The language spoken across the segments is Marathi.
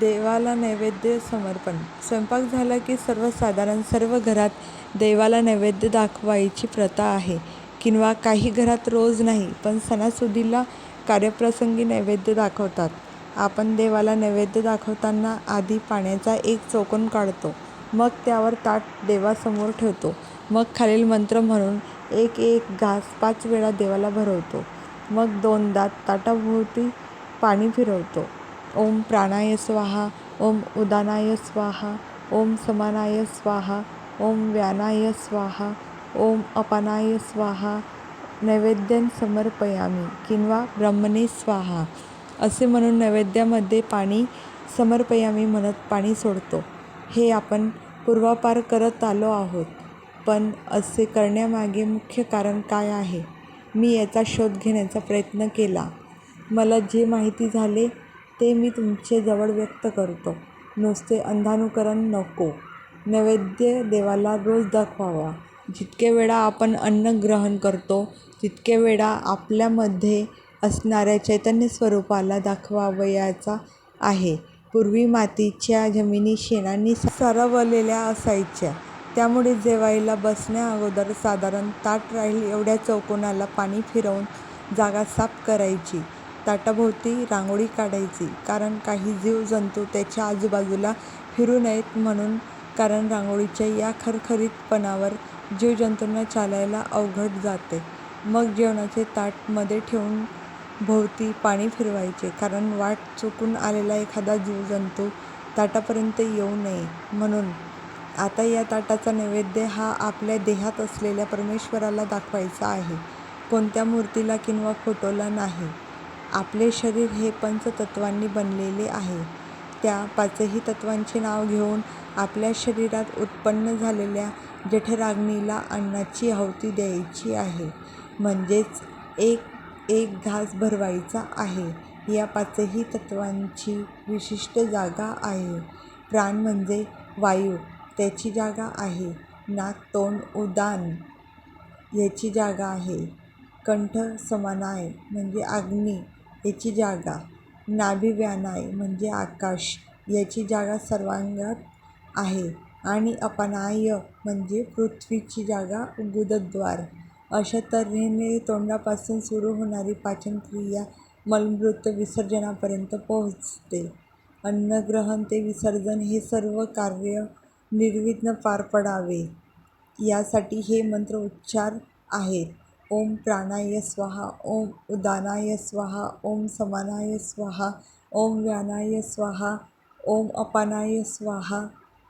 देवाला नैवेद्य समर्पण. स्वयंपाक झाला की सर्वसाधारण सर्व घरात देवाला नैवेद्य दाखवायची प्रथा आहे. किंवा काही घरात रोज नाही, पण सणासुदीला, कार्यप्रसंगी नैवेद्य दाखवतात. आपण देवाला नैवेद्य दाखवताना आधी पाण्याचा एक चौकोन काढतो. मग त्यावर ताट देवासमोर ठेवतो. मग खालील मंत्र म्हणून एक एक घास 5 वेळा देवाला भरवतो. मग 2दा ताटाभोवती पाणी फिरवतो. ओम प्राणाय स्वाहा, ओम उदानाय स्वाहा, ओम समानाय स्वाहा, ओम व्यानाय स्वाहा, ओम अपानाय स्वाहा, नैवेद्यं समर्पयामी किंवा ब्रह्मणे स्वाहा असे म्हणून नैवेद्यामध्ये पाणी समर्पयामी म्हणत पाणी सोडतो. हे आपण पूर्वापार करत आलो आहोत. पण असे करण्यामागे मुख्य कारण काय आहे? मी याचा शोध घेण्याचा प्रयत्न केला. मला जे माहिती झाले ते मी तुमच्याजवळ व्यक्त करतो. नुसते अंधानुकरण नको. नैवेद्य देवाला रोज दाखवावा. जितके वेळा आपण अन्न ग्रहण करतो, तितके वेळा आपल्यामध्ये असणाऱ्या चैतन्य स्वरूपाला दाखवावयाचा आहे. पूर्वी मातीच्या जमिनी शेणाने सारवलेल्या असायच्या. त्यामुळे जेवायला बसण्याअगोदर साधारण ताट राहील एवढ्या चौकोनाला पाणी फिरवून जागा साफ करायची. ताटाभोवती रांगोळी काढायची. कारण काही जीवजंतू त्याच्या आजूबाजूला फिरू नयेत म्हणून. कारण रांगोळीच्या या खरखरीतपणावर जीवजंतूंना चालायला अवघड जाते. मग जेवणाचे ताट मध्ये ठेवून भोवती पाणी फिरवायचे. कारण वाट चुकून आलेला एखादा जीवजंतू ताटापर्यंत येऊ नये म्हणून. आता या ताटाचा नैवेद्य हा आपल्या देहात असलेल्या परमेश्वराला दाखवायचा आहे. कोणत्या मूर्तीला किंवा फोटोला नाही. आपले शरीर हे पंचतत्वांनी बनलेले आहे. त्या 5ही तत्वांचे नाव घेऊन आपल्या शरीरात उत्पन्न झालेल्या जठराग्नीला अन्नाची आहुती द्यायची आहे. म्हणजेच एक एक घास भरवायचा आहे. या 5ही तत्वांची विशिष्ट जागा आहे. प्राण म्हणजे वायू, त्याची जागा आहे. नाक, तोंड, उदान याची जागा आहे. कंठ समानाय म्हणजे अग्नी याची जागा. नाभी व्यानाय म्हणजे आकाश याची जागा सर्वांगात आहे. आणि अपानाय म्हणजे पृथ्वीची जागा, गुदद्वार. अशा तऱ्हेने तोंडापासून सुरू होणारी पाचनक्रिया मलमूत्र विसर्जनापर्यंत पोहोचते. अन्नग्रहण ते विसर्जन हे सर्व कार्य निर्विघ्न पार पडावे यासाठी हे मंत्रोच्चार आहेत. ओम प्राणाय स्वाहा, ओम उदानाय स्वाहा, ओम समानाय स्वाहा, ओम व्यानाय स्वाहा, ओम अपानाय स्वाहा,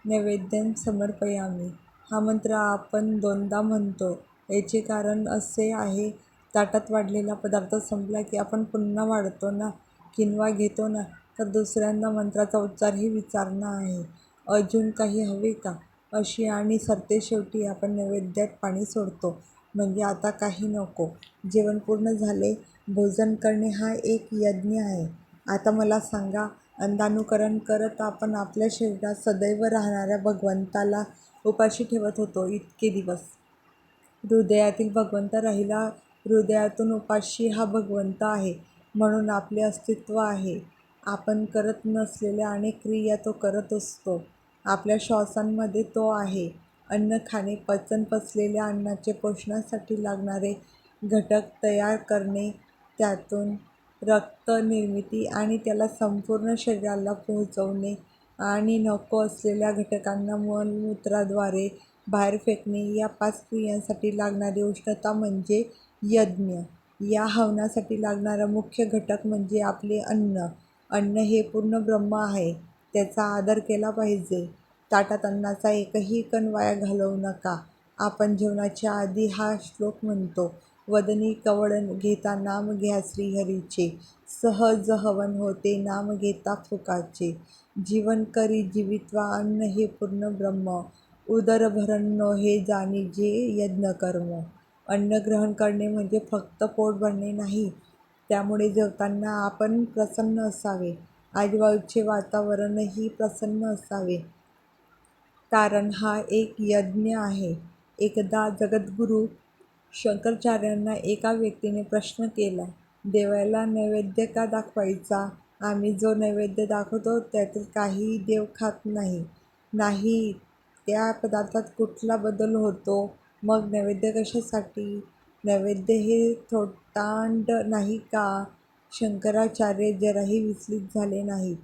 नैवेद्यं समर्पयामी. हा मंत्र आपण 2दा म्हणतो. याचे कारण असे आहे, ताटात वाढलेला पदार्थ संपला की आपण पुन्हा वाढतो ना किंवा घेतो ना, तर दुसऱ्यांदा मंत्राचा उच्चारही विचारणा आहे. अजून काही हवे का अशी आणि सरतेशेवटी आपण नैवेद्यात पाणी सोडतो. म्हणजे आता काही नको. जेवण पूर्ण झाले. भोजन करणे हा एक यज्ञ आहे. आता मला सांगा, अंधानुकरण करत आपण आपल्या शरीरात सदैव राहणाऱ्या भगवंताला उपाशी ठेवत होतो इतके दिवस. हृदयातील भगवंत राहिला. हृदयातून उपाशी हा भगवंत आहे म्हणून आपले अस्तित्व आहे. आपण करत नसलेल्या अनेक क्रिया तो करत असतो. आपल्या श्वासांमध्ये तो आहे. अन्न खाणे, पचन, पचलेल्या अन्नाचे पोषणासाठी लागणारे घटक तयार करणे, त्यातून रक्त निर्मिती आणि त्याला संपूर्ण शरीराला पोहोचवणे आणि नको असलेल्या घटकांना मलमूत्राद्वारे बाहेर फेकणे या 5 क्रियांसाठी लागणारी उष्णता म्हणजे यज्ञ. या हवनासाठी लागणारा मुख्य घटक म्हणजे आपले अन्न. अन्न हे पूर्ण ब्रह्म आहे. त्याचा आदर केला पाहिजे. ताटात अन्नाचा एकही कण वाया घालवू नका. आपण जेवणाच्या आधी हा श्लोक म्हणतो. वदनी कवळ घेता नाम घ्या श्रीहरीचे, सहज हवन होते नाम घेता फुकाचे. जीवन करी जीवित्वा अन्न हे पूर्ण ब्रह्म, उदर भरणो हे जाणीजे यज्ञकर्म. अन्न ग्रहण करणे म्हणजे फक्त पोट भरणे नाही. त्यामुळे जेवताना आपण प्रसन्न असावे. आजूबाजूचे वातावरणही प्रसन्न असावे. कारण हा एक यज्ञ आहे. एकदा जगद्गुरू शंकराचार्यांना एका व्यक्तीने प्रश्न केला, देवाला नैवेद्य का दाखवायचा आम्ही जो नैवेद्य दाखवतो त्यातील काहीही देव खात नाही. त्या पदार्थात कुठला बदल होतो? मग नैवेद्य कशासाठी? नैवेद्य हे थोटांड नाही का? शंकराचार्य जराही विचलित झाले नाहीत.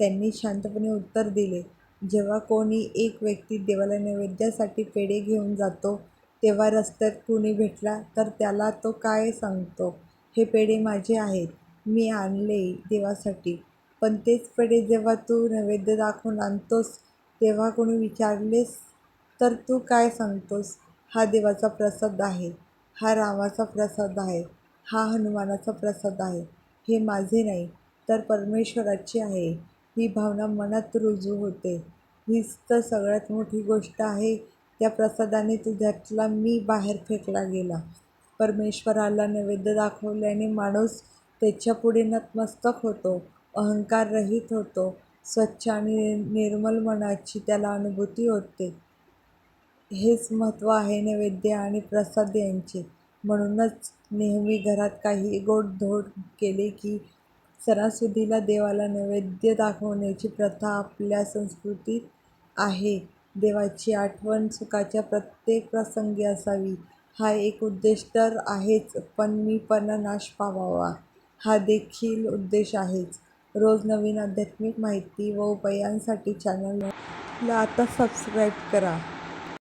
त्यांनी शांतपणे उत्तर दिले, जेव्हा कोणी एक व्यक्ती देवाला नैवेद्यासाठी पेढे घेऊन जातो, तेव्हा रस्त्यात कुणी भेटला तर त्याला तो काय सांगतो? हे पेढे माझे आहेत, मी आणले देवासाठी. पण तेच पेढे जेव्हा तू नैवेद्य दाखवून आणतोस, तेव्हा कोणी विचारलेस तर तू काय सांगतोस? हा देवाचा प्रसाद आहे, हा रामाचा प्रसाद आहे, हा हनुमानाचा प्रसाद आहे, हे माझे नाही तर परमेश्वराचे आहे. ही भावना मनात रुजू होते. हीच तर सगळ्यात मोठी गोष्ट आहे. त्या प्रसादाने तुझ्यातला मी बाहेर फेकला गेला. परमेश्वराला नैवेद्य दाखवल्याने माणूस त्याच्यापुढे नतमस्तक होतो, अहंकार रहित होतो, स्वच्छ आणि निर्मल मनाची त्याला अनुभूती होते. हेच महत्त्व आहे नैवेद्य आणि प्रसाद यांचे. म्हणूनच नेहमी घरात काही गोडधोड केले की सणासुदीला देवाला नैवेद्य दाखवण्याची प्रथा आपल्या संस्कृतीत आहे. देवाची आठवण सुखाच्या प्रत्येक प्रसंगी असावी, हा एक उद्देश तर आहेच, पण मीपणा नाश पावावा, हा देखील उद्देश आहेच. रोज नवीन आध्यात्मिक माहिती व उपायांसाठी चॅनलला आता सबस्क्राईब करा.